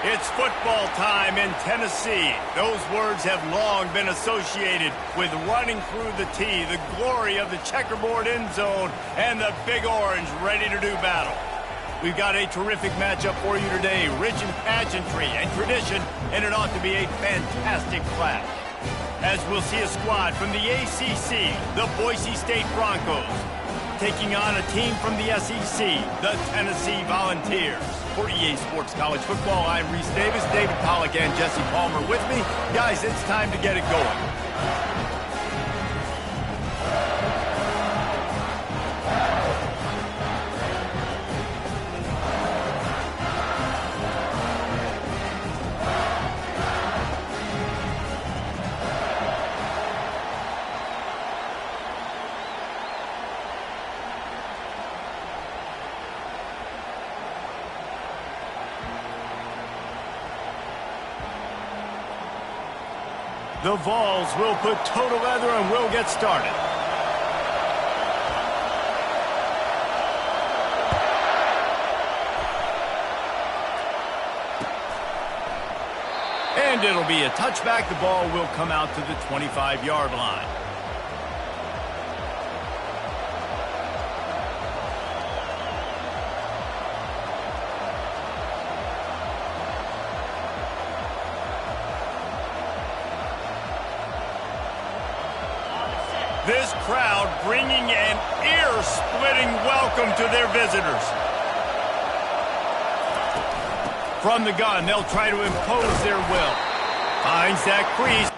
It's football time in Tennessee. Those words have long been associated with running through the tee, the glory of the checkerboard end zone, and the Big Orange ready to do battle. We've got a terrific matchup for you today, rich in pageantry and tradition, and it ought to be a fantastic clash. As we'll see a squad from the ACC, the Boise State Broncos, taking on a team from the SEC, the Tennessee Volunteers. For EA Sports College Football, I'm Reese Davis, David Pollack, and Jesse Palmer with me. Guys, it's time to get it going. The Vols will put toe together and we'll get started. And it'll be a touchback. The ball will come out to the 25-yard line. This crowd bringing an ear-splitting welcome to their visitors. From the gun, they'll try to impose their will. Finds that crease.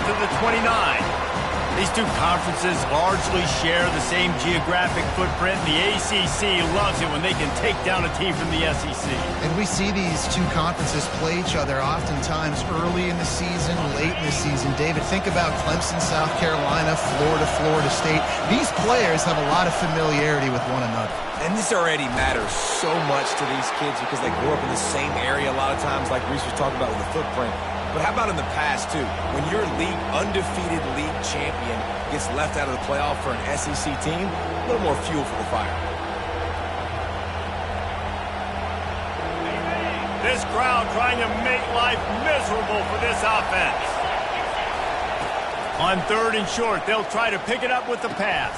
To the 29. These two conferences largely share the same geographic footprint. The ACC loves it when they can take down a team from the SEC. And we see these two conferences play each other oftentimes early in the season, late in the season. David, think about Clemson, South Carolina, Florida, Florida State. These players have a lot of familiarity with one another. And this already matters so much to these kids because they grew up in the same area a lot of times, like Reese was talking about with the footprint. But how about in the past, too? When your undefeated league champion gets left out of the playoff for an SEC team, a little more fuel for the fire. This crowd trying to make life miserable for this offense. On 3rd and short, they'll try to pick it up with the pass.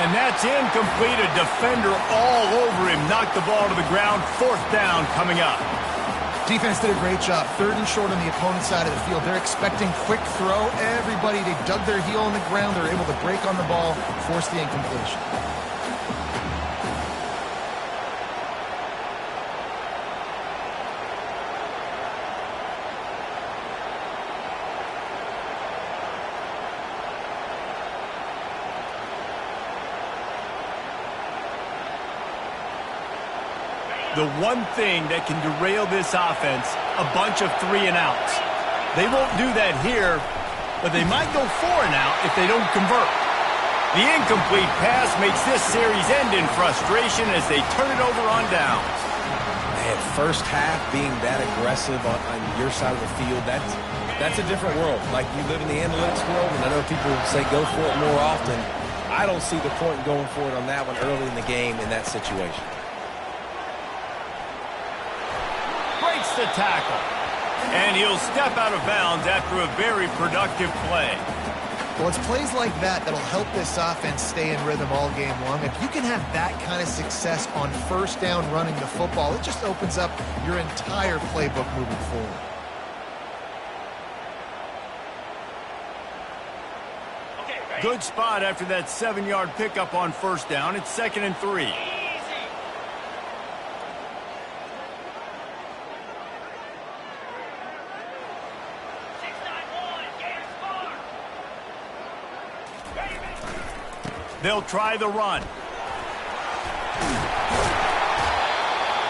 And that's incomplete. A defender all over him. Knocked the ball to the ground. 4th down coming up. Defense did a great job. 3rd and short on the opponent's side of the field. They're expecting quick throw. Everybody, they dug their heel on the ground. They're able to break on the ball, force the incompletion. The one thing that can derail this offense, a bunch of 3-and-outs. They won't do that here, but they might go 4-and-out if they don't convert. The incomplete pass makes this series end in frustration as they turn it over on downs. Man, first half being that aggressive on your side of the field, that's a different world. Like you live in the analytics world, and I know people say go for it more often. I don't see the point in going for it on that one early in the game in that situation. Breaks the tackle. And he'll step out of bounds after a very productive play. Well, it's plays like that that'll help this offense stay in rhythm all game long. If you can have that kind of success on 1st down running the football, it just opens up your entire playbook moving forward. Good spot after that 7-yard pickup on 1st down. It's 2nd and 3. They'll try the run.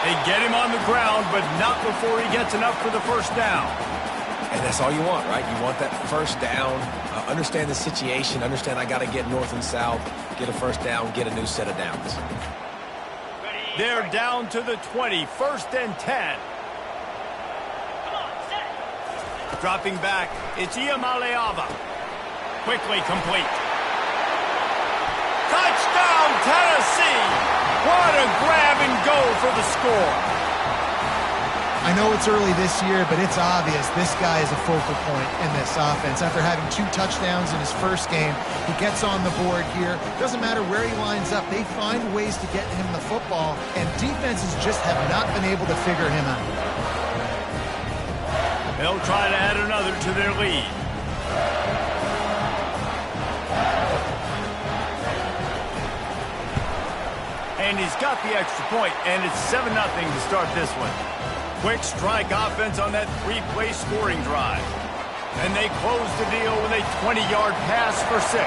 They get him on the ground, but not before he gets enough for the 1st down. And that's all you want, right? You want that first down, understand the situation, understand I got to get north and south, get a first down, get a new set of downs. They're down to the 20, 1st and 10. Dropping back, it's Iamaleava. Quickly complete. Touchdown, Tennessee! What a grab and go for the score. I know it's early this year, but it's obvious this guy is a focal point in this offense. After having 2 touchdowns in his first game, he gets on the board here. Doesn't matter where he lines up, they find ways to get him the football, and defenses just have not been able to figure him out. They'll try to add another to their lead. And he's got the extra point, and it's 7-0 to start this one. Quick strike offense on that 3-play scoring drive. And they close the deal with a 20-yard pass for 6.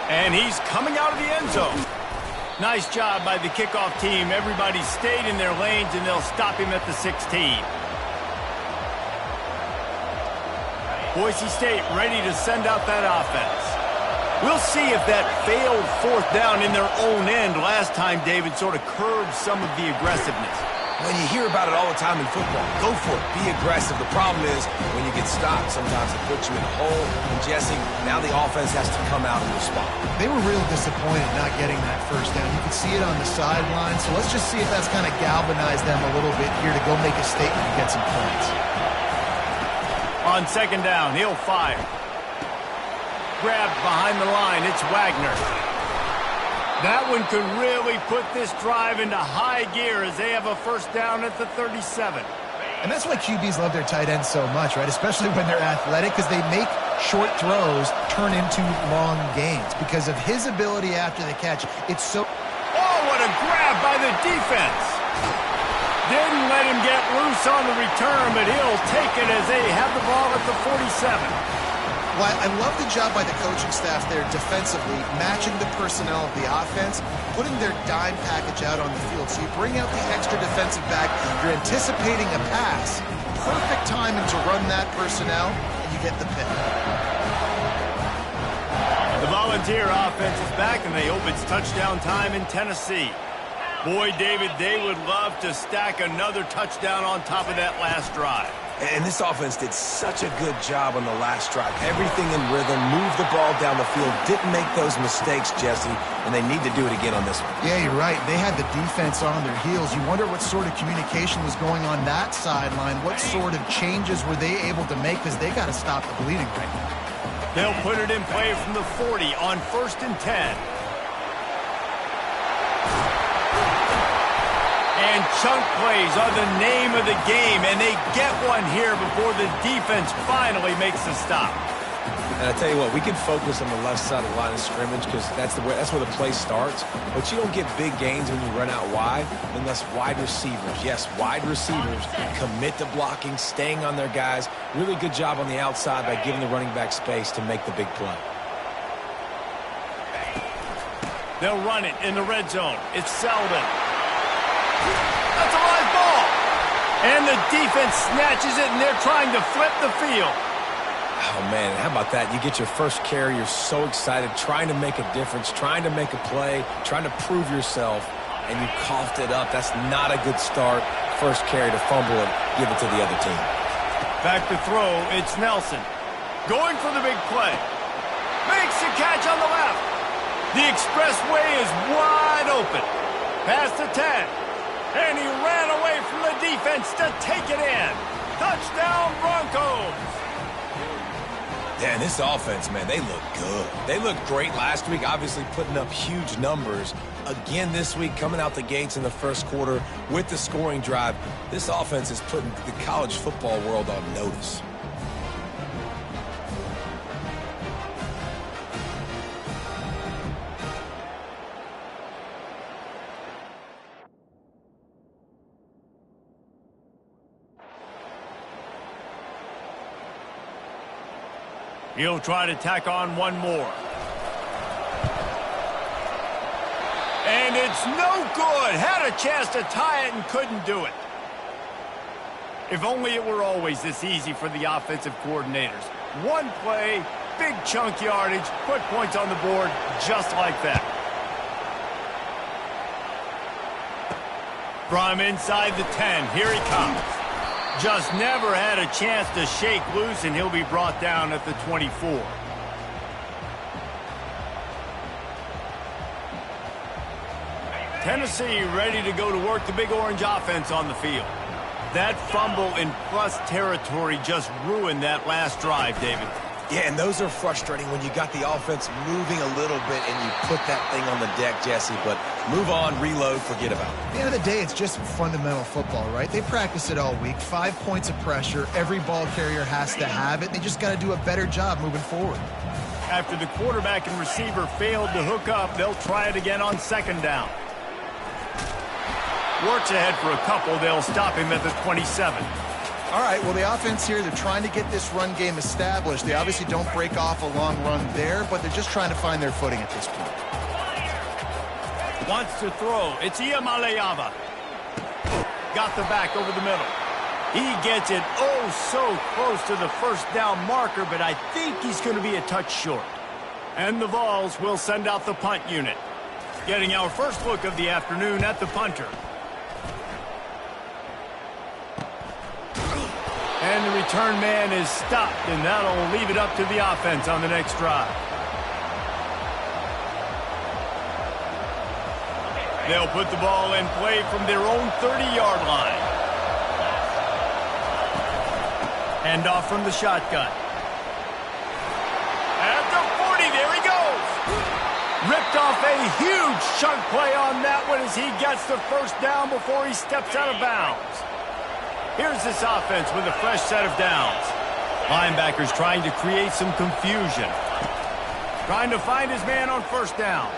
And he's coming out of the end zone. Nice job by the kickoff team. Everybody stayed in their lanes, and they'll stop him at the 16. Boise State ready to send out that offense. We'll see if that failed 4th down in their own end last time, David, sort of curbed some of the aggressiveness. When you hear about it all the time in football, go for it. Be aggressive. The problem is when you get stopped, sometimes it puts you in a hole. And, Jesse, now the offense has to come out and respond. They were real disappointed not getting that first down. You could see it on the sideline. So let's just see if that's kind of galvanized them a little bit here to go make a statement and get some points. On 2nd down, he'll fire. Grabbed behind the line, it's Wagner. That one could really put this drive into high gear as they have a first down at the 37. And that's why QBs love their tight ends so much, right? Especially when they're athletic, because they make short throws turn into long gains. Because of his ability after the catch, it's so... Oh, what a grab by the defense! Didn't let him get loose on the return, but he'll take it as they have the ball at the 47. Well, I love the job by the coaching staff there defensively, matching the personnel of the offense, putting their dime package out on the field. So you bring out the extra defensive back, you're anticipating a pass, perfect timing to run that personnel, and you get the pick. The Volunteer offense is back, and they hope it's touchdown time in Tennessee. Boy, David, they would love to stack another touchdown on top of that last drive. And this offense did such a good job on the last drive. Everything in rhythm, moved the ball down the field, didn't make those mistakes, Jesse, and they need to do it again on this one. Yeah, you're right. They had the defense on their heels. You wonder what sort of communication was going on that sideline. What sort of changes were they able to make, because they got to stop the bleeding right now. They'll put it in play from the 40 on 1st and 10. And chunk plays are the name of the game, and they get one here before the defense finally makes the stop. And I tell you what, we can focus on the left side of the line of scrimmage because that's where the play starts. But you don't get big gains when you run out wide unless wide receivers, yes, wide receivers, commit to blocking, staying on their guys. Really good job on the outside by giving the running back space to make the big play. They'll run it in the red zone. It's Selden. That's a live ball. And the defense snatches it, and they're trying to flip the field. Oh, man, how about that? You get your first carry, you're so excited, trying to make a difference, trying to make a play, trying to prove yourself, and you coughed it up. That's not a good start. First carry to fumble it, give it to the other team. Back to throw, it's Nelson. Going for the big play. Makes the catch on the left. The expressway is wide open. Past the 10. And he ran away from the defense to take it in. Touchdown, Broncos. Yeah, this offense, man, they look good. They looked great last week, obviously putting up huge numbers. Again this week, coming out the gates in the first quarter with the scoring drive. This offense is putting the college football world on notice. He'll try to tack on one more. And And it's no good. Had a chance to tie it and couldn't do it. If only it were always this easy for the offensive coordinators. One play, big chunk yardage, put points on the board just like that. From inside the 10, here he comes. Just never had a chance to shake loose, and he'll be brought down at the 24. Tennessee ready to go to work the Big Orange offense on the field. That fumble in plus territory just ruined that last drive, David. Yeah, and those are frustrating when you got the offense moving a little bit and you put that thing on the deck, Jesse. But move on, reload, forget about it. At the end of the day, it's just fundamental football, right? They practice it all week. 5 points of pressure. Every ball carrier has to have it. They just got to do a better job moving forward. After the quarterback and receiver failed to hook up, they'll try it again on second down. Works ahead for a couple. They'll stop him at the 27. All right, well, the offense here, they're trying to get this run game established. They obviously don't break off a long run there, but they're just trying to find their footing at this point. Wants to throw. It's Iamaleava. Got the back over the middle. He gets it oh so close to the first down marker, but I think he's going to be a touch short. And the Vols will send out the punt unit. Getting our first look of the afternoon at the punter. And the return man is stopped, and that'll leave it up to the offense on the next drive. They'll put the ball in play from their own 30-yard line. Hand off from the shotgun. At the 40, there he goes. Ripped off a huge chunk play on that one as he gets the first down before he steps out of bounds. Here's this offense with a fresh set of downs. Linebackers trying to create some confusion. Trying to find his man on first down.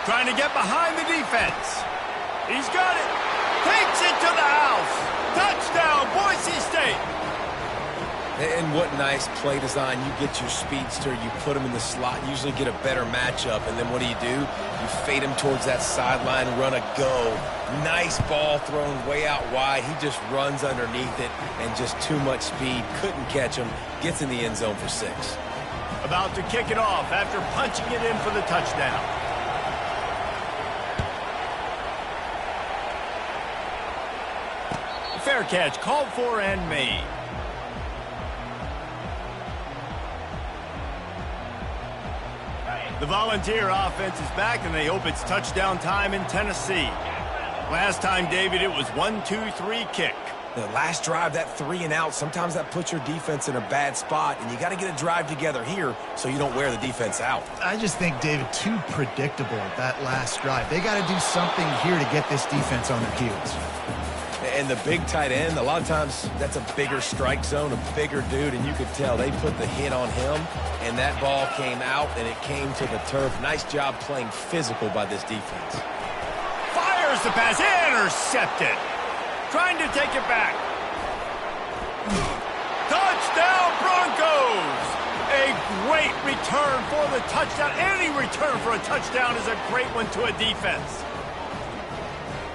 Trying to get behind the defense. He's got it. Takes it to the house. Touchdown, Boise State. And what nice play design. You get your speedster, you put him in the slot, usually get a better matchup, and then what do? You fade him towards that sideline, run a go. Nice ball thrown way out wide. He just runs underneath it, and just too much speed. Couldn't catch him. Gets in the end zone for 6. About to kick it off after punching it in for the touchdown. Fair catch called for and made. The Volunteer offense is back, and they hope it's touchdown time in Tennessee. Last time, David, it was 1-2-3 kick. The last drive, that 3 and out, sometimes that puts your defense in a bad spot, and you got to get a drive together here so you don't wear the defense out. I just think, David, too predictable that last drive. They got to do something here to get this defense on their heels. And the big tight end, a lot of times that's a bigger strike zone, a bigger dude, and you could tell they put the hit on him, and that ball came out, and it came to the turf. Nice job playing physical by this defense. Fires the pass, intercepted. Trying to take it back. Touchdown, Broncos! A great return for the touchdown. Any return for a touchdown is a great one to a defense.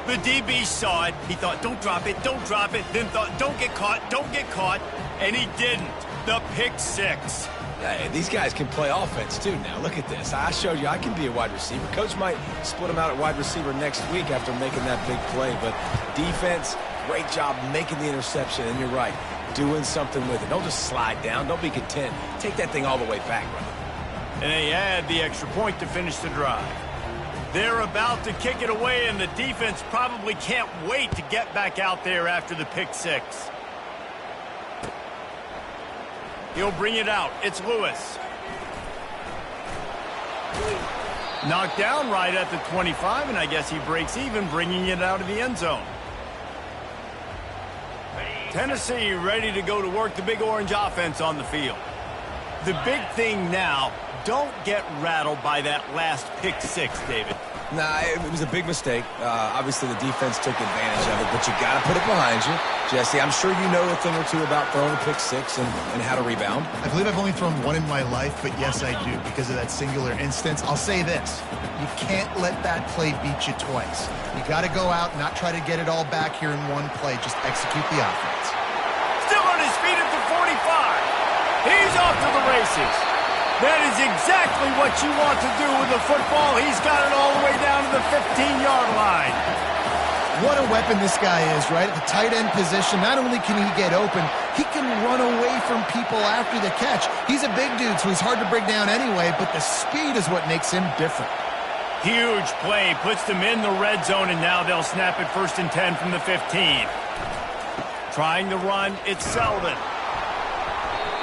The DB saw it. He thought, don't drop it, don't drop it. Then thought, don't get caught. And he didn't. The pick 6. Hey, these guys can play offense, too, now. Look at this. I showed you I can be a wide receiver. Coach might split them out at wide receiver next week after making that big play. But defense, great job making the interception. And you're right, doing something with it. Don't just slide down. Don't be content. Take that thing all the way back, brother. And they add the extra point to finish the drive. They're about to kick it away, and the defense probably can't wait to get back out there after the pick 6. He'll bring it out. It's Lewis. Knocked down right at the 25, and I guess he breaks even, bringing it out of the end zone. Tennessee ready to go to work the Big Orange offense on the field. The big thing now, don't get rattled by that last pick 6, David. Nah, it was a big mistake. Obviously, the defense took advantage of it, but you got to put it behind you. Jesse, I'm sure you know a thing or two about throwing a pick six and how to rebound. I believe I've only thrown one in my life, but yes, I do because of that singular instance. I'll say this. You can't let that play beat you twice. You got to go out and not try to get it all back here in one play. Just execute the offense. Still on his feet at the 45. He's off to the races. That is exactly what you want to do with the football. He's got it all the way down to the 15-yard line. What a weapon this guy is, right? At the tight end position, not only can he get open, he can run away from people after the catch. He's a big dude, so he's hard to bring down anyway, but the speed is what makes him different. Huge play, puts them in the red zone, and now they'll snap it 1st and 10 from the 15. Trying to run, it's Selden.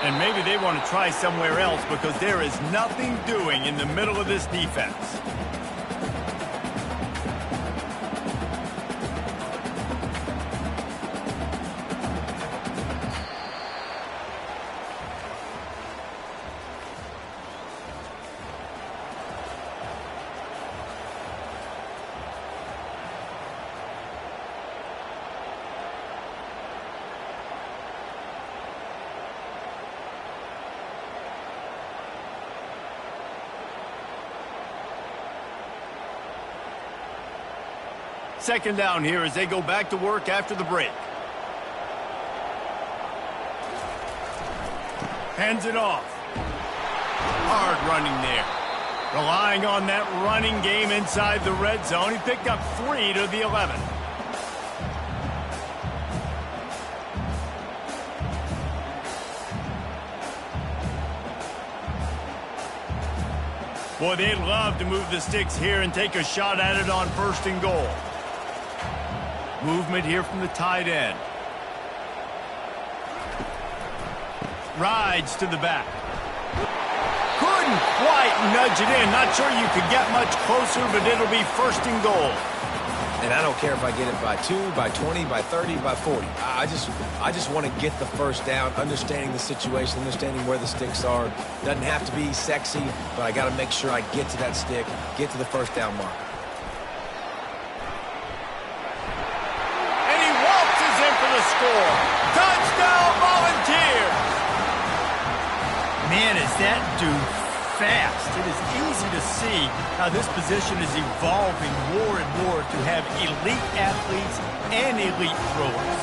And maybe they want to try somewhere else because there is nothing doing in the middle of this defense. Second down here as they go back to work after the break. Hands it off. Hard running there. Relying on that running game inside the red zone. He picked up 3 to the 11. Boy, they'd love to move the sticks here and take a shot at it on 1st and goal. Movement here from the tight end. Rides to the back. Couldn't quite nudge it in. Not sure you could get much closer, but it'll be 1st and goal. And I don't care if I get it by 2, by 20, by 30, by 40. I just want to get the first down, understanding the situation, understanding where the sticks are. Doesn't have to be sexy, but I got to make sure I get to that stick, get to the first down mark. And he waltzes in for the score. Touchdown, Volunteers! Man, is that dude fast. It is easy to see how this position is evolving more and more to have elite athletes and elite throwers.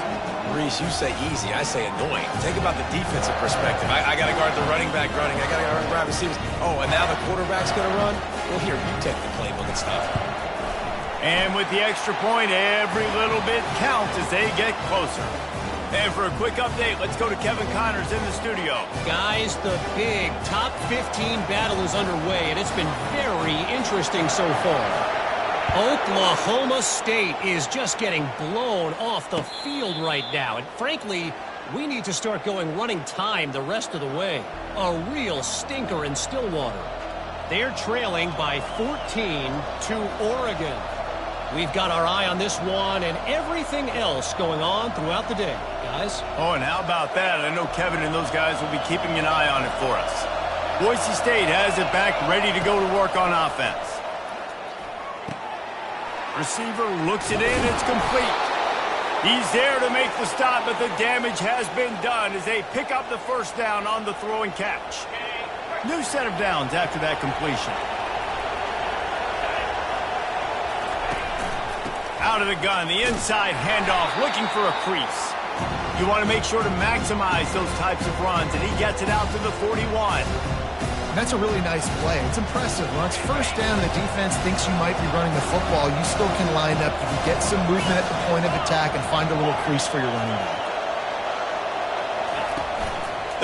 Reese, you say easy, I say annoying. Think about the defensive perspective. I got to guard the running back running. I got to guard the wide receivers. Oh, and now the quarterback's going to run? Well, here, you take the playbook and stuff. And with the extra point, every little bit counts as they get closer. And for a quick update, let's go to Kevin Connors in the studio. Guys, the big top 15 battle is underway, and it's been very interesting so far. Oklahoma State is just getting blown off the field right now. And frankly, we need to start going running time the rest of the way. A real stinker in Stillwater. They're trailing by 14 to Oregon. We've got our eye on this one and everything else going on throughout the day, guys. Oh, and how about that? I know Kevin and those guys will be keeping an eye on it for us. Boise State has it back, ready to go to work on offense. Receiver looks it in, it's complete. He's there to make the stop, but the damage has been done as they pick up the first down on the throw and catch. New set of downs after that completion. Out of the gun, the inside handoff, looking for a crease. You want to make sure to maximize those types of runs, and he gets it out to the 41. That's a really nice play. It's impressive. When it's first down, the defense thinks you might be running the football. You still can line up. You can get some movement at the point of attack and find a little crease for your running back.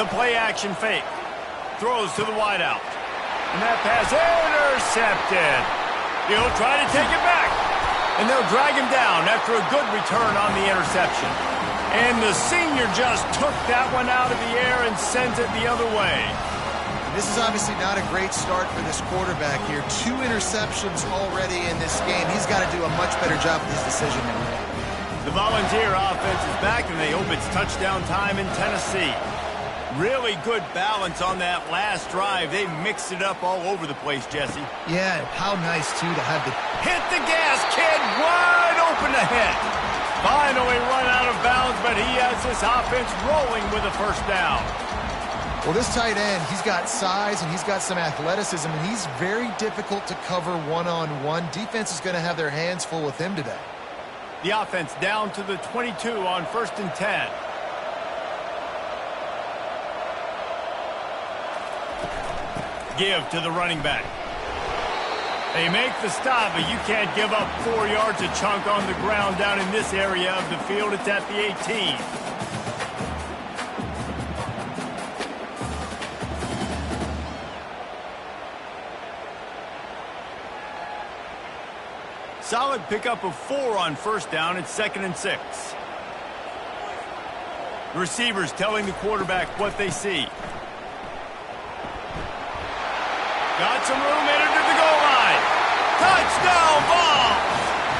The play action fake. Throws to the wideout. And that pass intercepted. He'll try to take it back. And they'll drag him down after a good return on the interception. And the senior just took that one out of the air and sends it the other way. This is obviously not a great start for this quarterback here. 2 interceptions already in this game. He's got to do a much better job with his decision making. The Volunteer offense is back, and they hope it's touchdown time in Tennessee. Really good balance on that last drive. They mixed it up all over the place, Jesse. Yeah, how nice, too, to have the... Hit the gas, kid! Wide open ahead. Finally run out of bounds, but he has this offense rolling with a first down. Well, this tight end, he's got size and he's got some athleticism, and he's very difficult to cover one-on-one. Defense is going to have their hands full with him today. The offense down to the 22 on 1st and 10. Give to the running back. They make the stop, but you can't give up 4 yards a chunk on the ground down in this area of the field. It's at the 18. Solid pickup of 4 on 1st down. It's 2nd and 6. The receivers telling the quarterback what they see. Got some room headed to the goal line. Touchdown ball!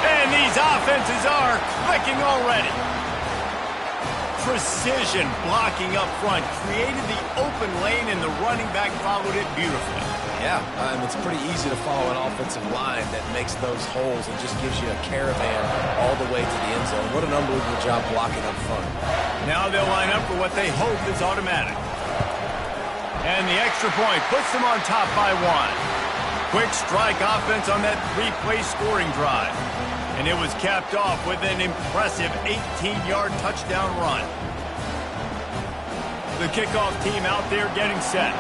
And these offenses are clicking already. Precision blocking up front created the open lane, and the running back followed it beautifully. Yeah, it's pretty easy to follow an offensive line that makes those holes and just gives you a caravan all the way to the end zone. What an unbelievable job blocking up front. Now they'll line up for what they hope is automatic. And the extra point puts them on top by 1. Quick strike offense on that 3-play scoring drive. And it was capped off with an impressive 18-yard touchdown run. The kickoff team out there getting set.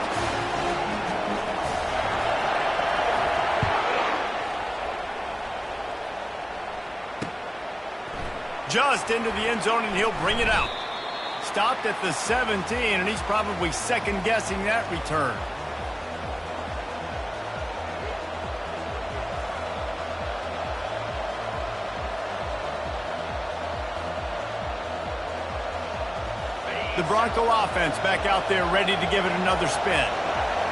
Just into the end zone, and he'll bring it out. Stopped at the 17, and he's probably second-guessing that return. The Bronco offense back out there ready to give it another spin.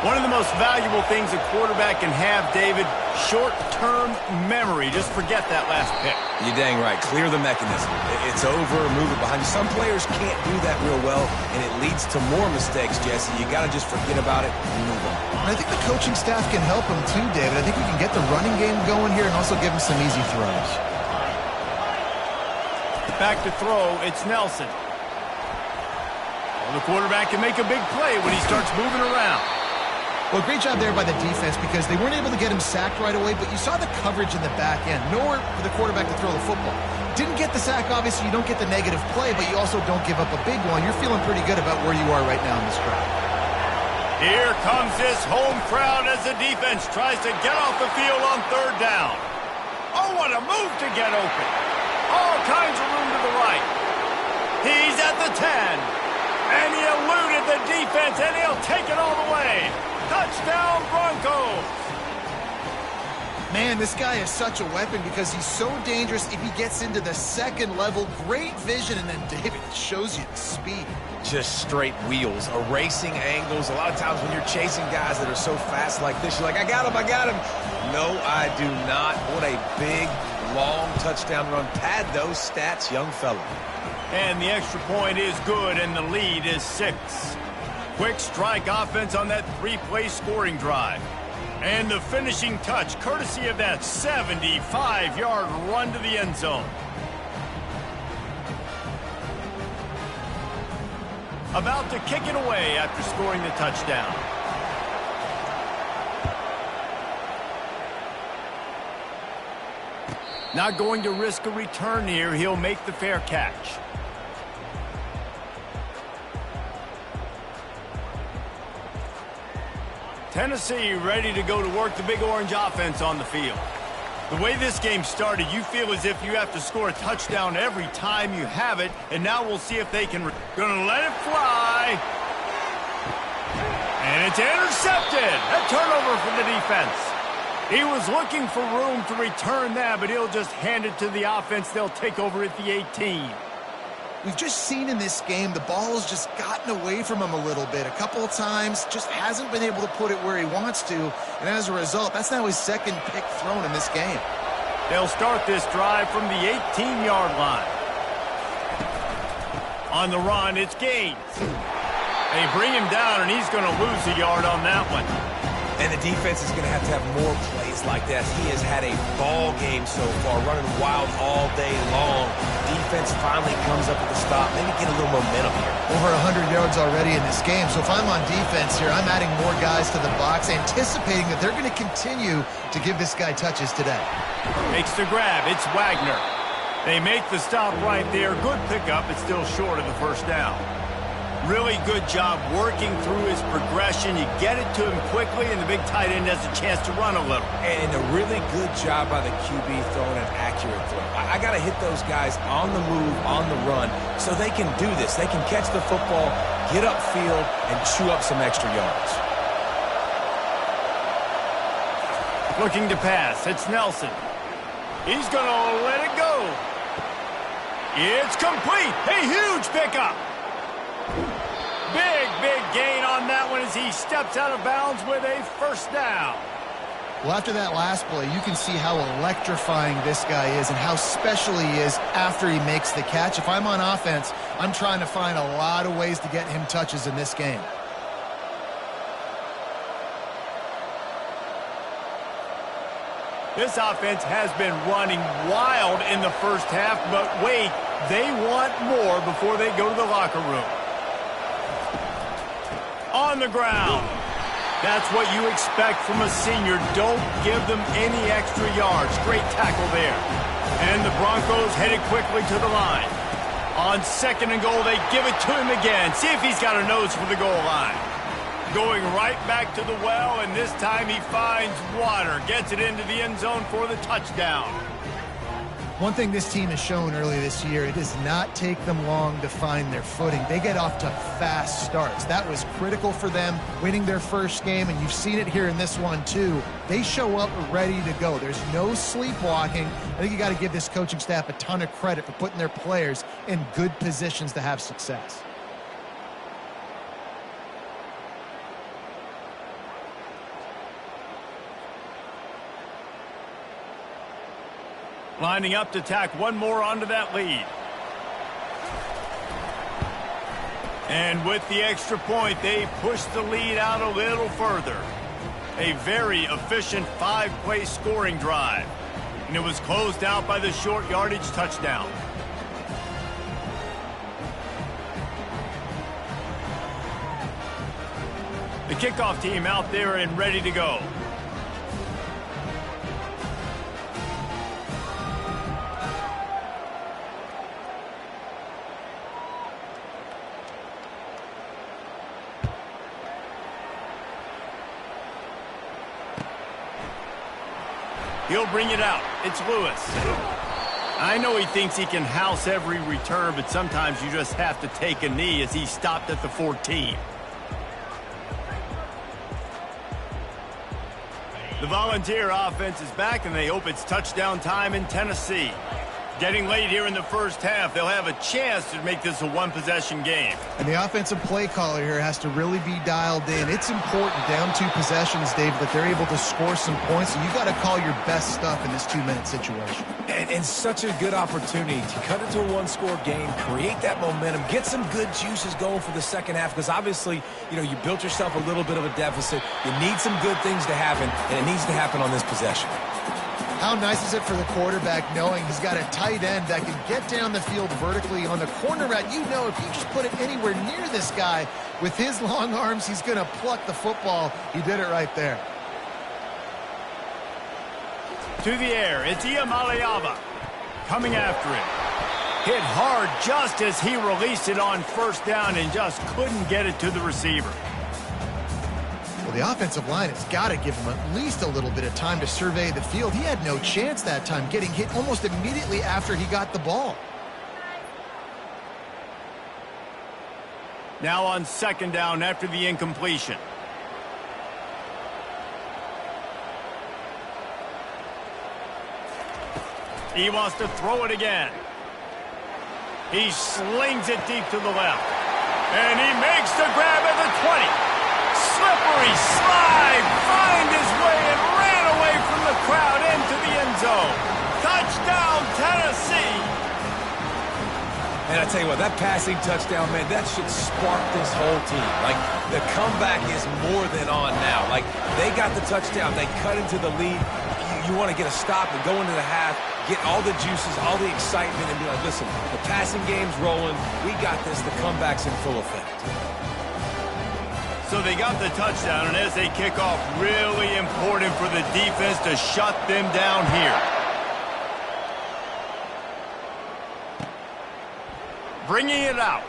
One of the most valuable things a quarterback can have, David, short-term memory. Just forget that last pick. You're dang right. Clear the mechanism. It's over, move it behind you. Some players can't do that real well, and it leads to more mistakes, Jesse. You got to just forget about it and move on. And I think the coaching staff can help him too, David. I think we can get the running game going here and also give him some easy throws. Back to throw, it's Nelson. Well, the quarterback can make a big play when he starts moving around. Well, great job there by the defense because they weren't able to get him sacked right away, but you saw the coverage in the back end. Nowhere for the quarterback to throw the football. Didn't get the sack, obviously. You don't get the negative play, but you also don't give up a big one. You're feeling pretty good about where you are right now in this drive. Here comes this home crowd as the defense tries to get off the field on 3rd down. Oh, what a move to get open. All kinds of room to the right. He's at the 10. And he eluded the defense, and he'll take it all the way. Touchdown, Broncos! Man, this guy is such a weapon because he's so dangerous if he gets into the second level. Great vision, and then David shows you the speed. Just straight wheels, erasing angles. A lot of times when you're chasing guys that are so fast like this, you're like, I got him, I got him. No, I do not. What a big, long touchdown run. Pad those stats, young fella. And the extra point is good, and the lead is 6. Quick strike offense on that 3-play scoring drive. And the finishing touch, courtesy of that 75-yard run to the end zone. About to kick it away after scoring the touchdown. Not going to risk a return here. He'll make the fair catch. Tennessee ready to go to work the Big Orange offense on the field. The way this game started, you feel as if you have to score a touchdown every time you have it, and now we'll see if they can. Gonna let it fly. And it's intercepted. A turnover from the defense. He was looking for room to return that, but he'll just hand it to the offense. They'll take over at the 18. We've just seen in this game the ball has just gotten away from him a little bit. A couple of times, just hasn't been able to put it where he wants to. And as a result, that's now his second pick thrown in this game. They'll start this drive from the 18-yard line. On the run, it's Gaines. They bring him down, and he's going to lose a yard on that one. And the defense is going to have more plays like that. He has had a ball game so far, running wild all day long. Defense finally comes up with a stop. Maybe get a little momentum here. Over 100 yards already in this game. So if I'm on defense here, I'm adding more guys to the box, anticipating that they're going to continue to give this guy touches today. Makes the grab. It's Wagner. They make the stop right there. Good pickup. It's still short of the first down. Really good job working through his progression. You get it to him quickly, and the big tight end has a chance to run a little. And a really good job by the QB throwing an accurate throw. I got to hit those guys on the move, on the run, so they can do this. They can catch the football, get upfield, and chew up some extra yards. Looking to pass. It's Nelson. He's going to let it go. It's complete. A huge pickup. Big gain on that one as he steps out of bounds with a first down. Well, after that last play, you can see how electrifying this guy is and how special he is after he makes the catch. If I'm on offense, I'm trying to find a lot of ways to get him touches in this game. This offense has been running wild in the first half, but wait, they want more before they go to the locker room. On the ground. That's what you expect from a senior. Don't give them any extra yards. Great tackle there. And the Broncos headed quickly to the line. On 2nd and goal, they give it to him again. See if he's got a nose for the goal line. Going right back to the well, and this time he finds water. Gets it into the end zone for the touchdown. One thing this team has shown early this year, it does not take them long to find their footing. They get off to fast starts. That was critical for them, winning their first game, and you've seen it here in this one too. They show up ready to go. There's no sleepwalking. I think you got to give this coaching staff a ton of credit for putting their players in good positions to have success. Lining up to tack one more onto that lead. And with the extra point, they push the lead out a little further. A very efficient 5-play scoring drive. And it was closed out by the short yardage touchdown. The kickoff team out there and ready to go. He'll bring it out. It's Lewis. I know he thinks he can house every return, but sometimes you just have to take a knee as he stopped at the 14. The Volunteer offense is back, and they hope it's touchdown time in Tennessee. Getting late here in the first half, they'll have a chance to make this a one-possession game. And the offensive play caller here has to really be dialed in. It's important down 2 possessions, Dave, that they're able to score some points. So you got to call your best stuff in this 2-minute situation. And such a good opportunity to cut into a one-score game, create that momentum, get some good juices going for the second half, because obviously, you built yourself a little bit of a deficit. You need some good things to happen, and it needs to happen on this possession. How nice is it for the quarterback knowing he's got a tight end that can get down the field vertically on the corner route? If you just put it anywhere near this guy with his long arms, he's going to pluck the football. He did it right there. To the air, it's Iamaleava coming after it. Hit hard just as he released it on first down and just couldn't get it to the receiver. Well, the offensive line has got to give him at least a little bit of time to survey the field. He had no chance that time, getting hit almost immediately after he got the ball. Now on 2nd down after the incompletion. He wants to throw it again. He slings it deep to the left. And he makes the grab at the 20. Slippery slide, find his way and ran away from the crowd into the end zone. Touchdown, Tennessee. And I tell you what, that passing touchdown, man, that should spark this whole team. Like, the comeback is more than on now. Like, they got the touchdown. They cut into the lead. You want to get a stop and go into the half, get all the juices, all the excitement, and be like, listen, the passing game's rolling. We got this. The comeback's in full effect. So they got the touchdown, and as they kick off, really important for the defense to shut them down here. Bringing it out.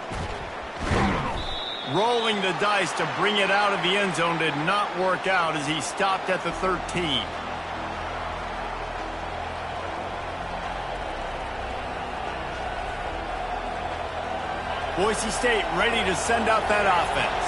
Rolling the dice to bring it out of the end zone did not work out as he stopped at the 13. Boise State ready to send out that offense.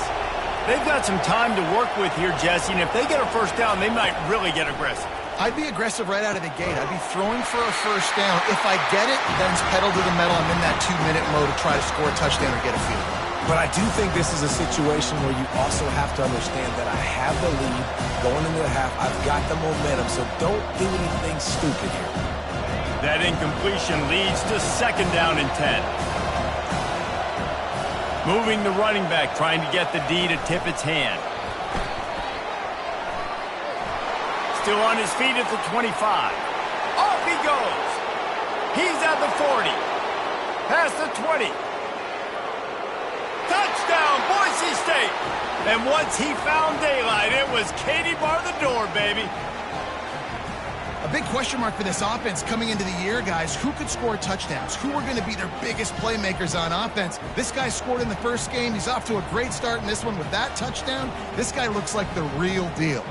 They've got some time to work with here, Jesse, and if they get a first down, they might really get aggressive. I'd be aggressive right out of the gate. I'd be throwing for a first down. If I get it, then it's pedal to the metal. I'm in that 2-minute mode to try to score a touchdown or get a field goal. But I do think this is a situation where you also have to understand that I have the lead going into the half. I've got the momentum, so don't do anything stupid here. That incompletion leads to second down and 10. Moving the running back, trying to get the D to tip its hand. Still on his feet at the 25. Off he goes. He's at the 40. Past the 20. Touchdown, Boise State. And once he found daylight, it was Katie bar the door, baby. A big question mark for this offense coming into the year, guys. Who could score touchdowns? Who are going to be their biggest playmakers on offense? This guy scored in the first game. He's off to a great start in this one with that touchdown. This guy looks like the real deal.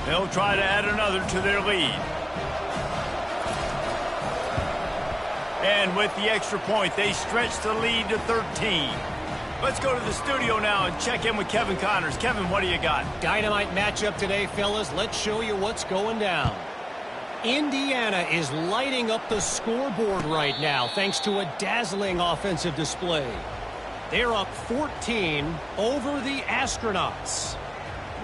They'll try to add another to their lead. And with the extra point, they stretch the lead to 13. Let's go to the studio now and check in with Kevin Connors. Kevin, what do you got? Dynamite matchup today, fellas. Let's show you what's going down. Indiana is lighting up the scoreboard right now thanks to a dazzling offensive display. They're up 14 over the Astronauts.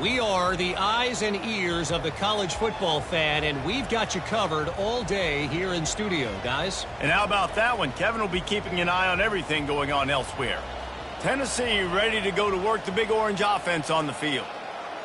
We are the eyes and ears of the college football fan, and we've got you covered all day here in studio, guys. And how about that one? Kevin will be keeping an eye on everything going on elsewhere. Tennessee ready to go to work the Big Orange offense on the field.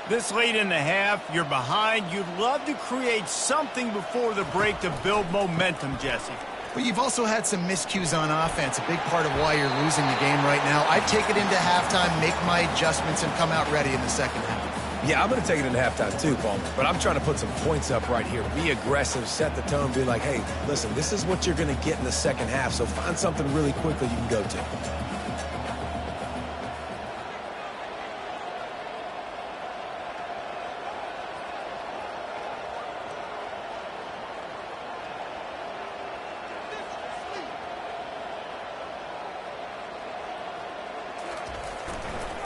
This late in the half, you're behind. You'd love to create something before the break to build momentum, Jesse. But you've also had some miscues on offense, a big part of why you're losing the game right now. I'd take it into halftime, make my adjustments, and come out ready in the second half. Yeah, I'm going to take it into halftime too, Palmer. But I'm trying to put some points up right here. Be aggressive, set the tone, be like, hey, listen, this is what you're going to get in the second half, so find something really quickly you can go to.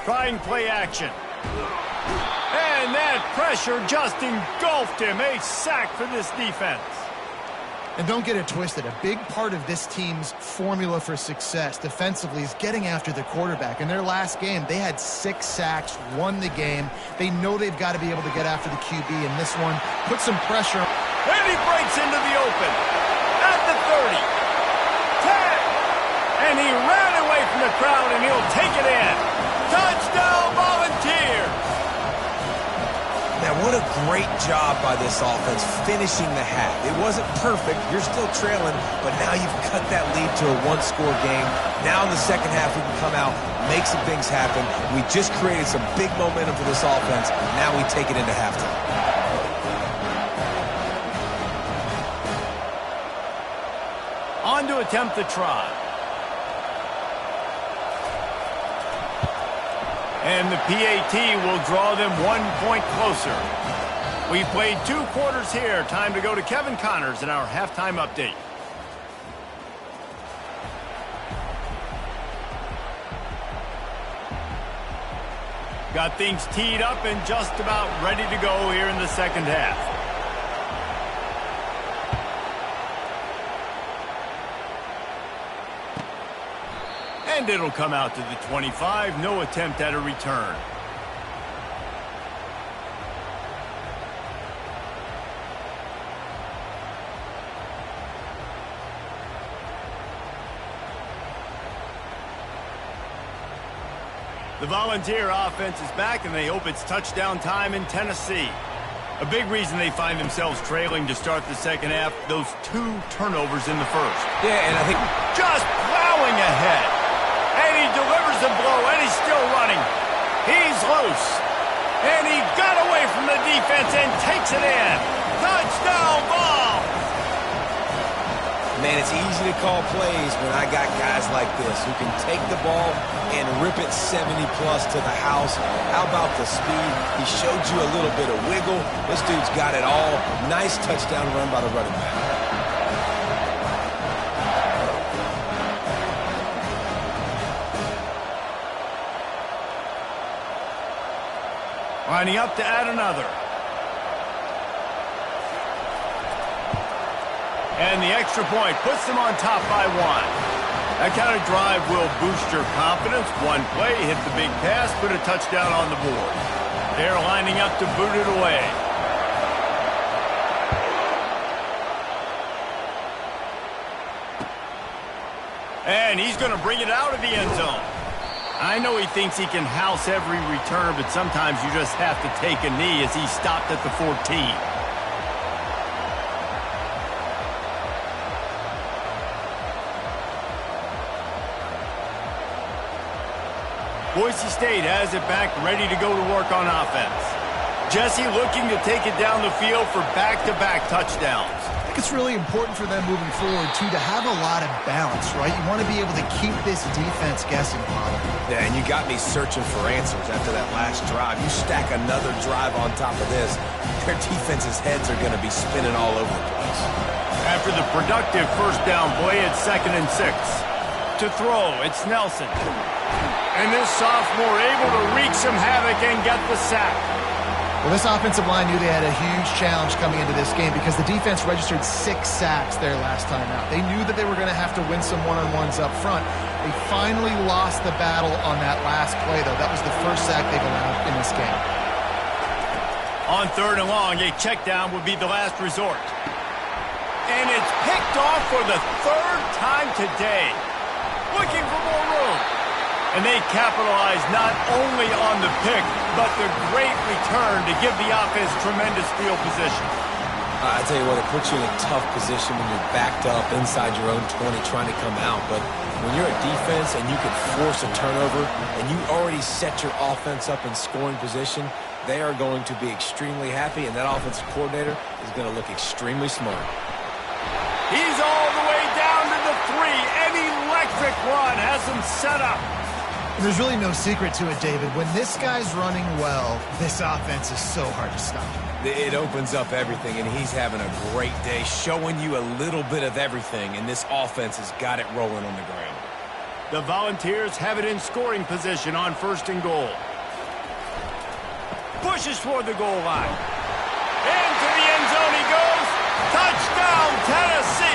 Trying play action. And that pressure just engulfed him. A sack for this defense. And don't get it twisted. A big part of this team's formula for success defensively is getting after the quarterback. In their last game, they had 6 sacks, won the game. They know they've got to be able to get after the QB, and this one put some pressure. And he breaks into the open. At the 30. 10. And he ran away from the crowd, and he'll take it in. Touchdown, Volunteers! Now, what a great job by this offense finishing the half. It wasn't perfect. You're still trailing, but now you've cut that lead to a one-score game. Now in the second half, we can come out, make some things happen. We just created some big momentum for this offense. Now we take it into halftime. On to attempt the try. And the PAT will draw them 1 point closer. We played 2 quarters here. Time to go to Kevin Connors in our halftime update. Got things teed up and just about ready to go here in the second half. And it'll come out to the 25. No attempt at a return. The Volunteer offense is back, and they hope it's touchdown time in Tennessee. A big reason they find themselves trailing to start the second half, those 2 turnovers in the first. Yeah, and I think just plowing ahead. And he delivers the blow, and he's still running. He's loose. And he got away from the defense and takes it in. Touchdown ball! Man, it's easy to call plays when I got guys like this who can take the ball and rip it 70-plus to the house. How about the speed? He showed you a little bit of wiggle. This dude's got it all. Nice touchdown run by the running back. Lining up to add another. And the extra point puts them on top by 1. That kind of drive will boost your confidence. One play, hit the big pass, put a touchdown on the board. They're lining up to boot it away. And he's going to bring it out of the end zone. I know he thinks he can house every return, but sometimes you just have to take a knee as he stopped at the 14. Boise State has it back, ready to go to work on offense. Jesse looking to take it down the field for back-to-back touchdowns. I think it's really important for them moving forward, too, to have a lot of balance, right? You want to be able to keep this defense guessing, Bob. Yeah, and you got me searching for answers after that last drive. You stack another drive on top of this, their defense's heads are going to be spinning all over the place. After the productive first down play, it's 2nd and 6. To throw, it's Nelson. And this sophomore able to wreak some havoc and get the sack. Well, this offensive line knew they had a huge challenge coming into this game because the defense registered 6 sacks their last time out. They knew that they were going to have to win some one-on-ones up front. They finally lost the battle on that last play, though. That was the first sack they've allowed in this game. On 3rd and long, a check down would be the last resort. And it's picked off for the 3rd time today. Looking for more room. And they capitalize not only on the pick, but the great return to give the offense tremendous field position. I tell you what, it puts you in a tough position when you're backed up inside your own 20 trying to come out. But when you're a defense and you can force a turnover and you already set your offense up in scoring position, they are going to be extremely happy, and that offensive coordinator is going to look extremely smart. He's all the way down to the 3. An electric run has him set up. There's really no secret to it, David. When this guy's running well, this offense is so hard to stop. It opens up everything, and he's having a great day, showing you a little bit of everything, and this offense has got it rolling on the ground. The Volunteers have it in scoring position on 1st and goal. Pushes toward the goal line. Into the end zone he goes. Touchdown, Tennessee!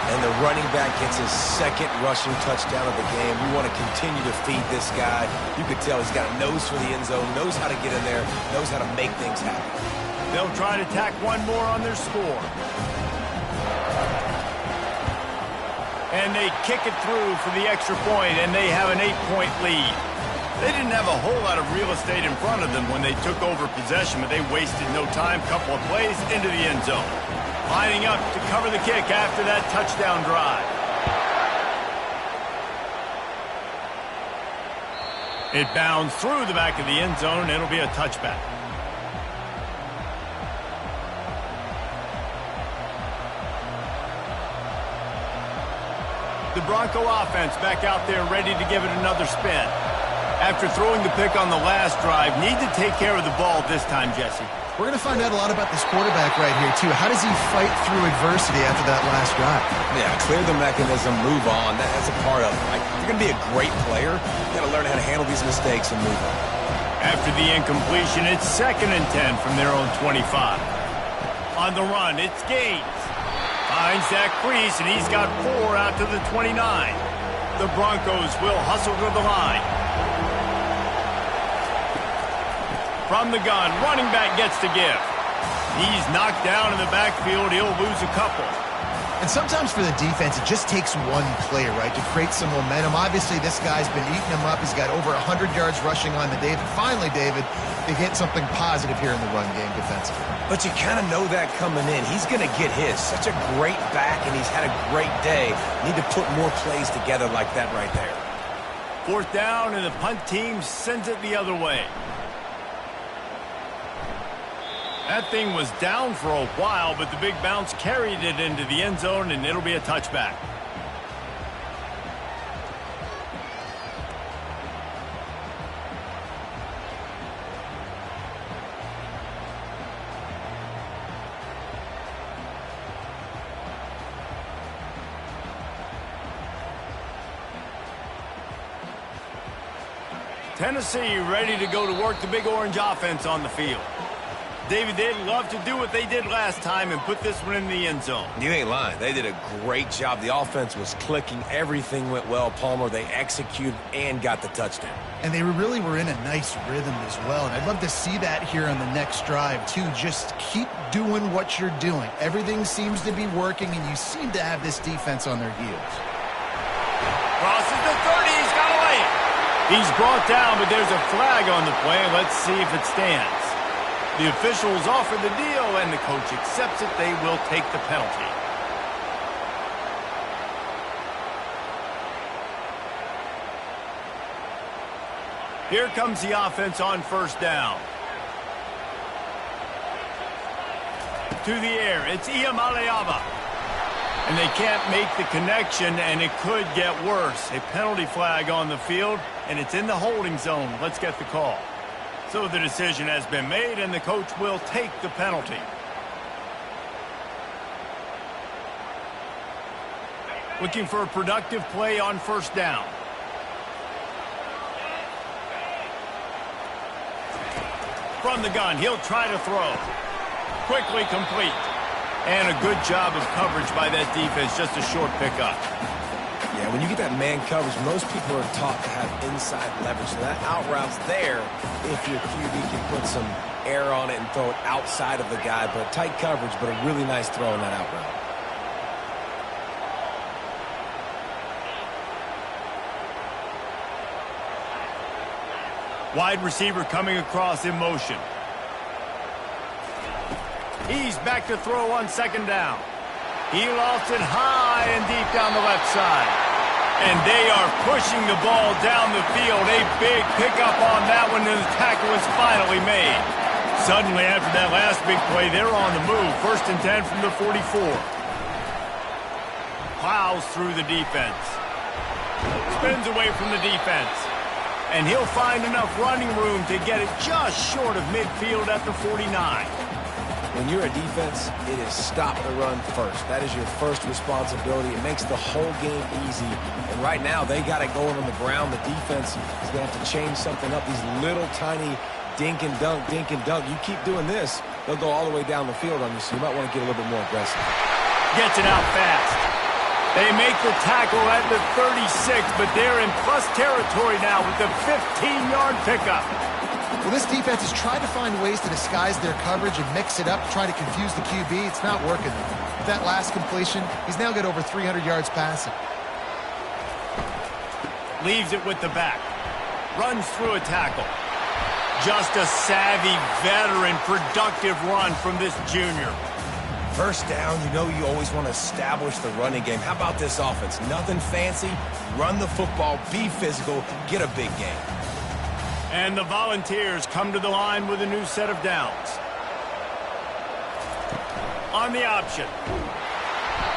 And the running back gets his 2nd rushing touchdown of the game. You want to continue to feed this guy. You could tell he's got a nose for the end zone, knows how to get in there, knows how to make things happen. They'll try to tack one more on their score. And they kick it through for the extra point, and they have an 8-point lead. They didn't have a whole lot of real estate in front of them when they took over possession, but they wasted no time. Couple of plays into the end zone. Lining up to cover the kick after that touchdown drive. It bounds through the back of the end zone, and it'll be a touchback. The Bronco offense back out there ready to give it another spin. After throwing the pick on the last drive, need to take care of the ball this time, Jesse. We're going to find out a lot about this quarterback right here, too. How does he fight through adversity after that last drive? Yeah, clear the mechanism, move on. That's a part of it. Right? If you're going to be a great player, you got to learn how to handle these mistakes and move on. After the incompletion, it's 2nd and 10 from their own 25. On the run, it's Gaines. Finds that crease, and he's got 4 out to the 29. The Broncos will hustle to the line. From the gun, running back gets to give. He's knocked down in the backfield. He'll lose a couple. And sometimes for the defense, it just takes one play, right, to create some momentum. Obviously, this guy's been eating them up. He's got over 100 yards rushing on the day. But finally, David, they get something positive here in the run game defensively. But you kind of know that coming in. He's going to get his. Such a great back, and he's had a great day. Need to put more plays together like that right there. 4th down, and the punt team sends it the other way. That thing was down for a while, but the big bounce carried it into the end zone, and it'll be a touchback. Tennessee ready to go to work the Big Orange offense on the field. David, they'd love to do what they did last time and put this one in the end zone. You ain't lying. They did a great job. The offense was clicking. Everything went well, Palmer. They executed and got the touchdown. And they really were in a nice rhythm as well. And I'd love to see that here on the next drive, too. Just keep doing what you're doing. Everything seems to be working, and you seem to have this defense on their heels. Crosses the 30. He's got away. He's brought down, but there's a flag on the play. Let's see if it stands. The officials offer the deal, and the coach accepts it. They will take the penalty. Here comes the offense on 1st down. To the air, it's Iamaleava. And they can't make the connection, and it could get worse. A penalty flag on the field, and it's in the holding zone. Let's get the call. So the decision has been made, and the coach will take the penalty. Looking for a productive play on 1st down. From the gun, he'll try to throw. Quickly complete. And a good job of coverage by that defense, just a short pickup. Yeah, when you get that man coverage, most people are taught to have inside leverage. So that out route's there if your QB can put some air on it and throw it outside of the guy. But tight coverage, but a really nice throw in that out route. Wide receiver coming across in motion. He's back to throw on 2nd down. He lost it high and deep down the left side. And they are pushing the ball down the field. A big pickup on that one, and the tackle is finally made. Suddenly, after that last big play, they're on the move. 1st and 10 from the 44. Plows through the defense. Spins away from the defense. And he'll find enough running room to get it just short of midfield at the 49. When you're a defense, it is stop the run first. That is your first responsibility. It makes the whole game easy. And right now, they got it going on the ground. The defense is going to have to change something up. These little tiny dink and dunk, dink and dunk. You keep doing this, they'll go all the way down the field on you, so you might want to get a little bit more aggressive. Gets it out fast. They make the tackle at the 36, but they're in plus territory now with the 15-yard pickup. Well, this defense has tried to find ways to disguise their coverage and mix it up, try to confuse the QB. It's not working. With that last completion, he's now got over 300 yards passing. Leaves it with the back. Runs through a tackle. Just a savvy, veteran, productive run from this junior. 1st down, you know you always want to establish the running game. How about this offense? Nothing fancy. Run the football, be physical, get a big game. And the Volunteers come to the line with a new set of downs. On the option.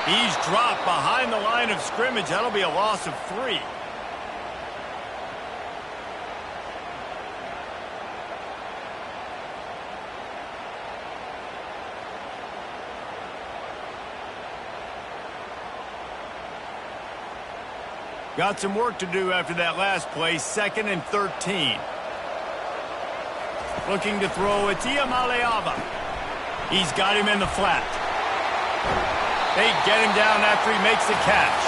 He's dropped behind the line of scrimmage. That'll be a loss of 3. Got some work to do after that last play. 2nd and 13. Looking to throw, it's Iamaleava. He's got him in the flat. They get him down after he makes the catch.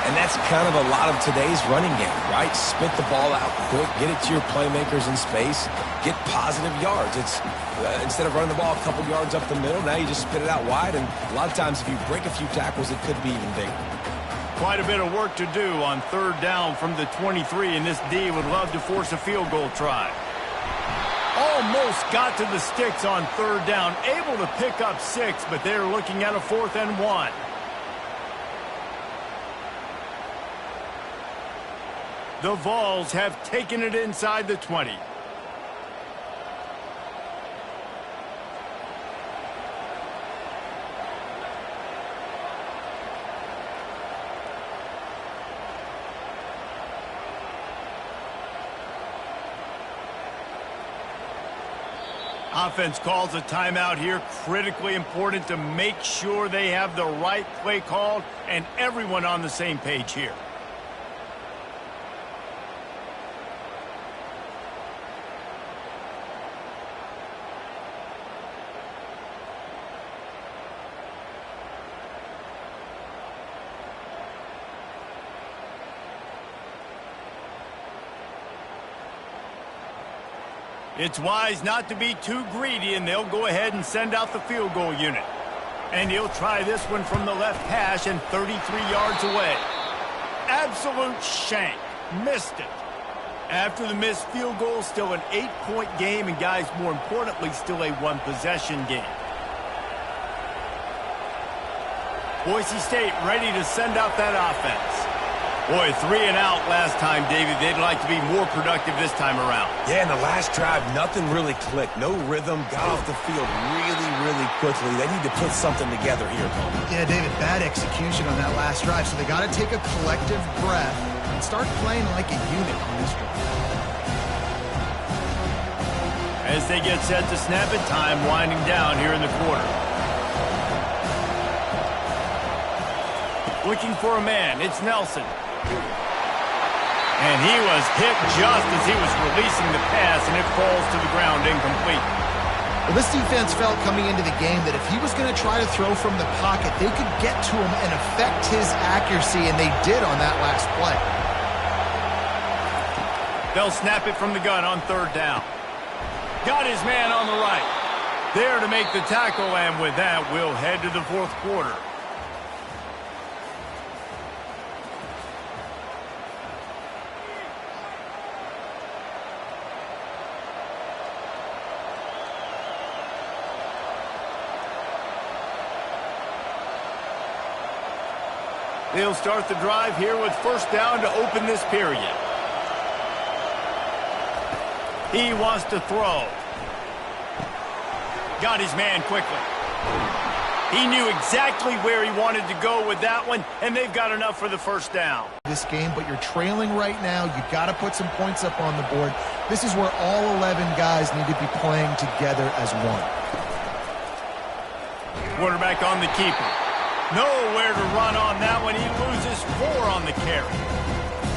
And that's kind of a lot of today's running game, right? Spit the ball out quick, get it to your playmakers in space, get positive yards. It's instead of running the ball a couple yards up the middle, now you just spit it out wide, and a lot of times if you break a few tackles, it could be even bigger. Quite a bit of work to do on third down from the 23, and this D would love to force a field goal try. Almost got to the sticks on third down, able to pick up 6, but they're looking at a 4th and 1. The Vols have taken it inside the 20. Offense calls a timeout here. Critically important to make sure they have the right play called and everyone on the same page here. It's wise not to be too greedy, and they'll go ahead and send out the field goal unit. And he'll try this one from the left hash and 33 yards away. Absolute shank. Missed it. After the missed field goal, still an 8-point game, and guys, more importantly, still a 1-possession game. Boise State ready to send out that offense. Boy, 3 and out last time, David. They'd like to be more productive this time around. Yeah, in the last drive, nothing really clicked. No rhythm, got off the field really quickly. They need to put something together here, Tony. Yeah, David, bad execution on that last drive, so they got to take a collective breath and start playing like a unit on this drive. As they get set to snap it, time winding down here in the quarter. Looking for a man, it's Nelson. And he was hit just as he was releasing the pass, and it falls to the ground incomplete. Well, this defense felt coming into the game that if he was going to try to throw from the pocket, they could get to him and affect his accuracy, and they did on that last play. They'll snap it from the gun on third down. Got his man on the right. There to make the tackle, and with that, we'll head to the fourth quarter. They'll start the drive here with first down to open this period. He wants to throw. Got his man quickly. He knew exactly where he wanted to go with that one, and they've got enough for the first down. This game, but you're trailing right now. You've got to put some points up on the board. This is where all 11 guys need to be playing together as one. Quarterback on the keeper. Nowhere to run on that one. He loses 4 on the carry.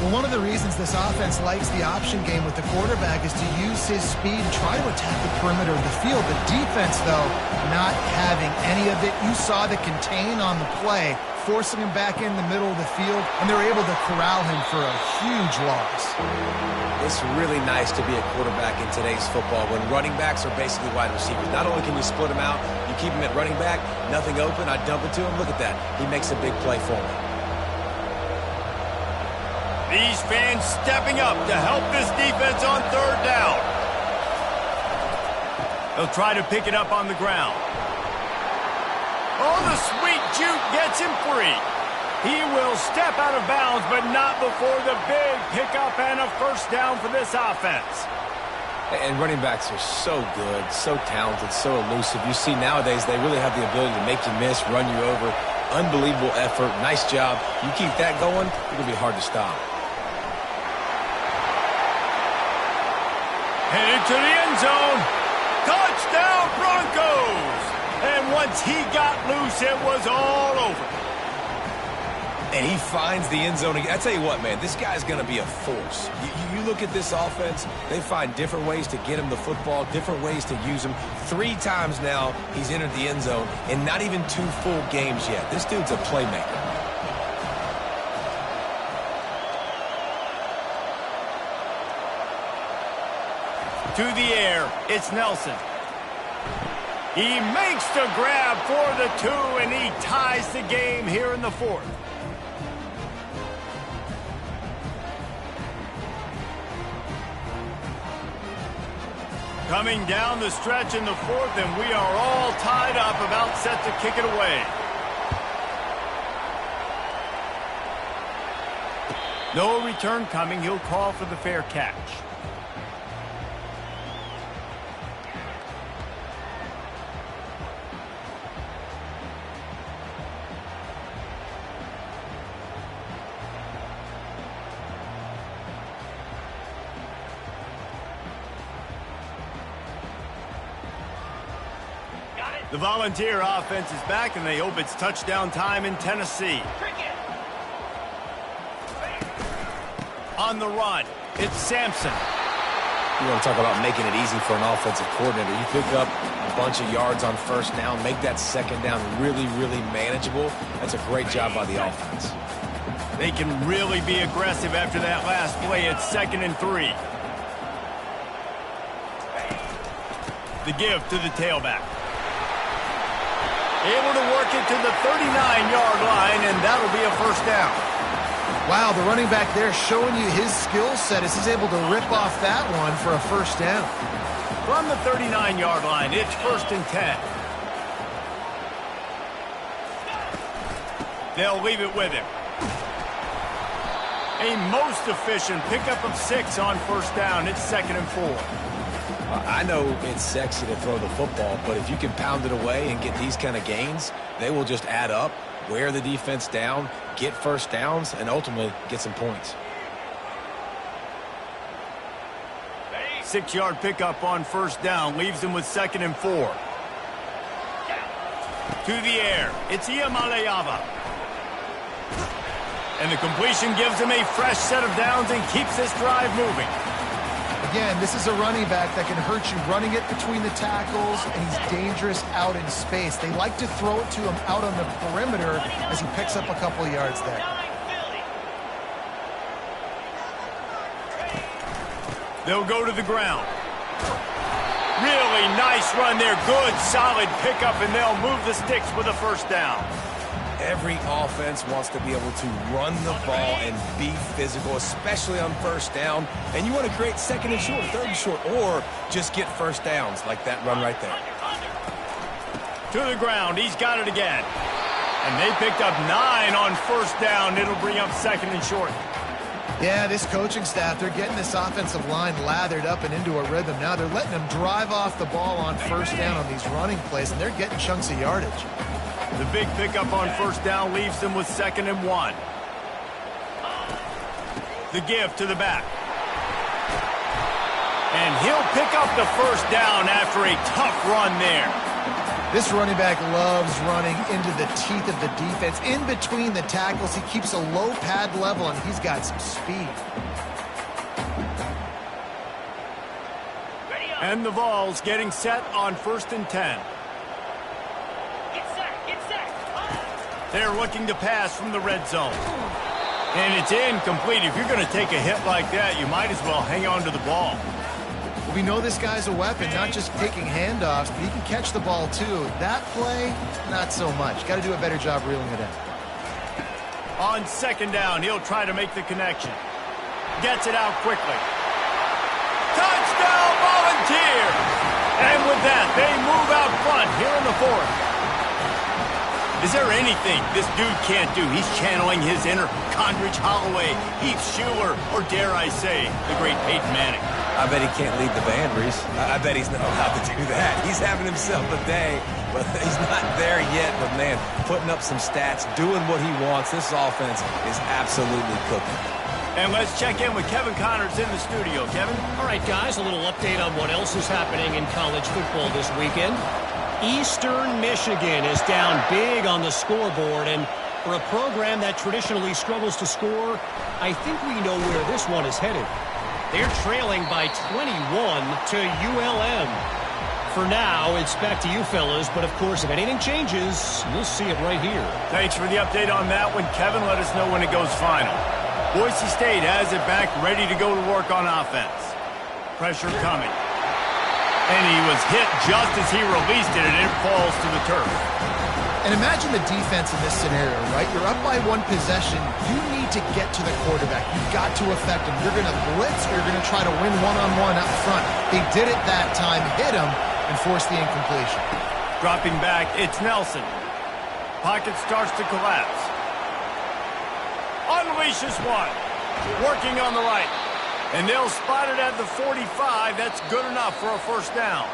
Well, one of the reasons this offense likes the option game with the quarterback is to use his speed and try to attack the perimeter of the field. The defense, though, not having any of it. You saw the contain on the play, forcing him back in the middle of the field, and they were able to corral him for a huge loss. It's really nice to be a quarterback in today's football when running backs are basically wide receivers. Not only can you split them out, you keep them at running back, nothing open, I dump it to him. Look at that. He makes a big play for me. These fans stepping up to help this defense on third down. They'll try to pick it up on the ground. Oh, the sweet juke gets him free. He will step out of bounds, but not before the big pickup and a first down for this offense. And running backs are so good, so talented, so elusive. You see nowadays they really have the ability to make you miss, run you over. Unbelievable effort. Nice job. You keep that going, it'll be hard to stop. Headed to the end zone. Touchdown, Broncos! And once he got loose, it was all over. And he finds the end zone again. I tell you what, man, this guy's going to be a force. You look at this offense, they find different ways to get him the football, different ways to use him. 3 times now he's entered the end zone, and not even 2 full games yet. This dude's a playmaker. To the air, it's Nelson. He makes the grab for the 2, and he ties the game here in the 4th. Coming down the stretch in the 4th, and we are all tied up, about set to kick it away. No return coming. He'll call for the fair catch. The Volunteer offense is back, and they hope it's touchdown time in Tennessee. On the run, it's Sampson. You want to talk about making it easy for an offensive coordinator. You pick up a bunch of yards on first down, make that second down really, really manageable. That's a great job by the offense. They can really be aggressive after that last play. It's 2nd and 3. The give to the tailback. Able to work it to the 39-yard line, and that'll be a first down. Wow, the running back there showing you his skill set as he's able to rip off that one for a first down. From the 39-yard line, it's 1st and 10. They'll leave it with him. A most efficient pickup of 6 on first down. It's 2nd and 4. I know it's sexy to throw the football, but if you can pound it away and get these kind of gains, they will just add up, wear the defense down, get first downs, and ultimately get some points. 6-yard pickup on first down leaves them with 2nd and 4. To the air, it's Iamaleava. And the completion gives him a fresh set of downs and keeps this drive moving. Again, this is a running back that can hurt you running it between the tackles, and he's dangerous out in space. They like to throw it to him out on the perimeter as he picks up a couple yards there. They'll go to the ground. Really nice run there. Good, solid pickup, and they'll move the sticks with a first down. Every offense wants to be able to run the ball and be physical, especially on first down. And you want to create 2nd and short, 3rd and short, or just get first downs like that run right there. To the ground. He's got it again. And they picked up 9 on first down. It'll bring up 2nd and short. Yeah, this coaching staff, they're getting this offensive line lathered up and into a rhythm. Now they're letting them drive off the ball on first down on these running plays, and they're getting chunks of yardage. The big pickup on first down leaves them with 2nd and 1. The give to the back. And he'll pick up the first down after a tough run there. This running back loves running into the teeth of the defense. In between the tackles, he keeps a low pad level, and he's got some speed. And the Vols getting set on 1st and 10. They're looking to pass from the red zone. And it's incomplete. If you're going to take a hit like that, you might as well hang on to the ball. We know this guy's a weapon, not just taking handoffs, but he can catch the ball too. That play, not so much. Got to do a better job reeling it in. On 2nd down, he'll try to make the connection. Gets it out quickly. Touchdown, Volunteer! And with that, they move out front here in the 4th. Is there anything this dude can't do? He's channeling his inner Condridge Holloway, Heath Schuler, or dare I say, the great Peyton Manning. I bet he can't lead the band, Reese. I bet he's not allowed to do that. He's having himself a day, but he's not there yet. But, man, putting up some stats, doing what he wants. This offense is absolutely cooking. And let's check in with Kevin Connors in the studio. Kevin? All right, guys, a little update on what else is happening in college football this weekend. Eastern Michigan is down big on the scoreboard, and for a program that traditionally struggles to score, I think we know where this one is headed. They're trailing by 21 to ULM. For now, it's back to you fellas, but of course, if anything changes, you'll see it right here. Thanks for the update on that one, Kevin. Let us know when it goes final. Boise State has it back, ready to go to work on offense. Pressure coming. And he was hit just as he released it, and it falls to the turf. And imagine the defense in this scenario, right? You're up by one possession. You need to get to the quarterback. You've got to affect him. You're going to blitz or you're going to try to win one-on-one up front. They did it that time, hit him, and forced the incompletion. Dropping back, it's Nelson. Pocket starts to collapse. Unleashes one. Working on the right. And they'll spot it at the 45. That's good enough for a first down.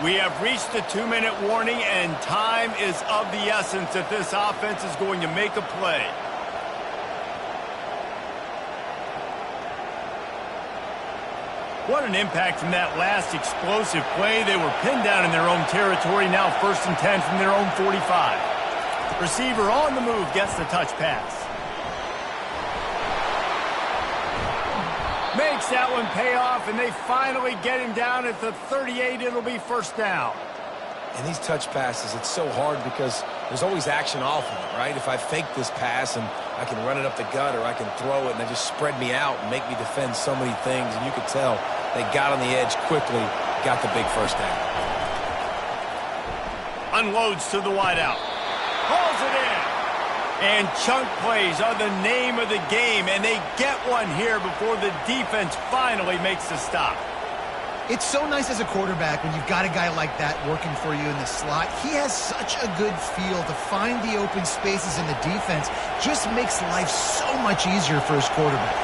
We have reached the 2-minute warning, and time is of the essence if this offense is going to make a play. What an impact from that last explosive play. They were pinned down in their own territory, now 1st and 10 from their own 45. Receiver on the move gets the touch pass. Makes that one pay off, and they finally get him down at the 38. It'll be first down. And these touch passes, it's so hard because there's always action off of it, right? If I fake this pass and I can run it up the gut or I can throw it and they just spread me out and make me defend so many things, and you could tell they got on the edge quickly, got the big first down. Unloads to the wideout. Hauls it in. And chunk plays are the name of the game, and they get one here before the defense finally makes the stop. It's so nice as a quarterback when you've got a guy like that working for you in the slot. He has such a good feel to find the open spaces in the defense. Just makes life so much easier for his quarterback.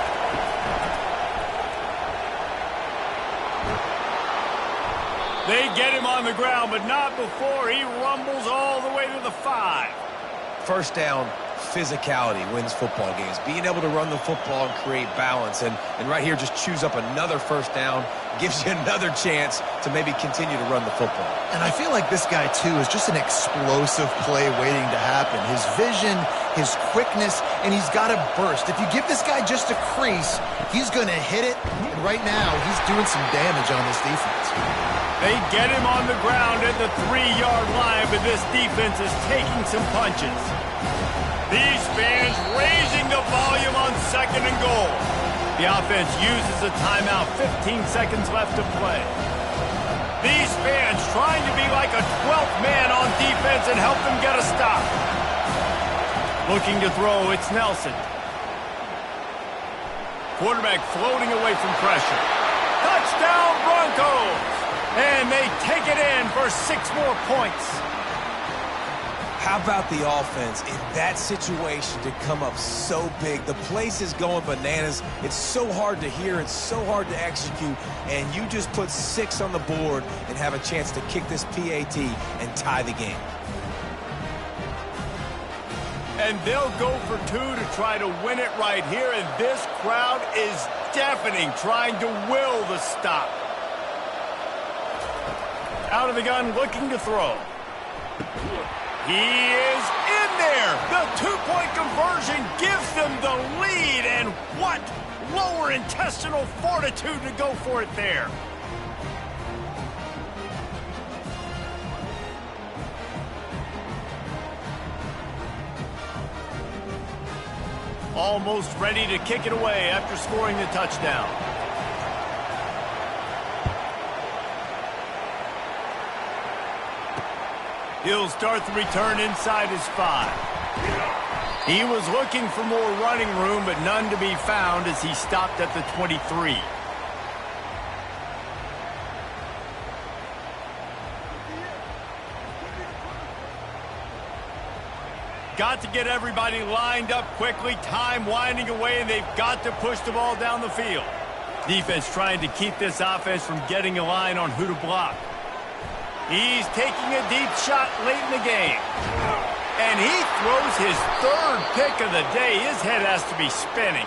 They get him on the ground, but not before he rumbles all the way to the 5. First down, physicality wins football games. Being able to run the football and create balance. And right here, just choose up another first down, gives you another chance to maybe continue to run the football. And I feel like this guy, too, is just an explosive play waiting to happen. His vision, his quickness, and he's got a burst. If you give this guy just a crease, he's going to hit it. And right now, he's doing some damage on this defense. They get him on the ground at the 3-yard line, but this defense is taking some punches. These fans raising the volume on 2nd and goal. The offense uses a timeout, 15 seconds left to play. These fans trying to be like a 12th man on defense and help them get a stop. Looking to throw, it's Nelson. Quarterback floating away from pressure. Touchdown Broncos! And they take it in for 6 more points. How about the offense in that situation to come up so big? The place is going bananas. It's so hard to hear. It's so hard to execute. And you just put 6 on the board and have a chance to kick this PAT and tie the game. And they'll go for 2 to try to win it right here. And this crowd is deafening, trying to will the stop. Out of the gun, looking to throw. He is in there. The 2-point conversion gives them the lead. And what lower intestinal fortitude to go for it there. Almost ready to kick it away after scoring the touchdown. He'll start the return inside his 5. He was looking for more running room, but none to be found as he stopped at the 23. Got to get everybody lined up quickly, time winding away, and they've got to push the ball down the field. Defense trying to keep this offense from getting a line on who to block. He's taking a deep shot late in the game. And he throws his 3rd pick of the day. His head has to be spinning.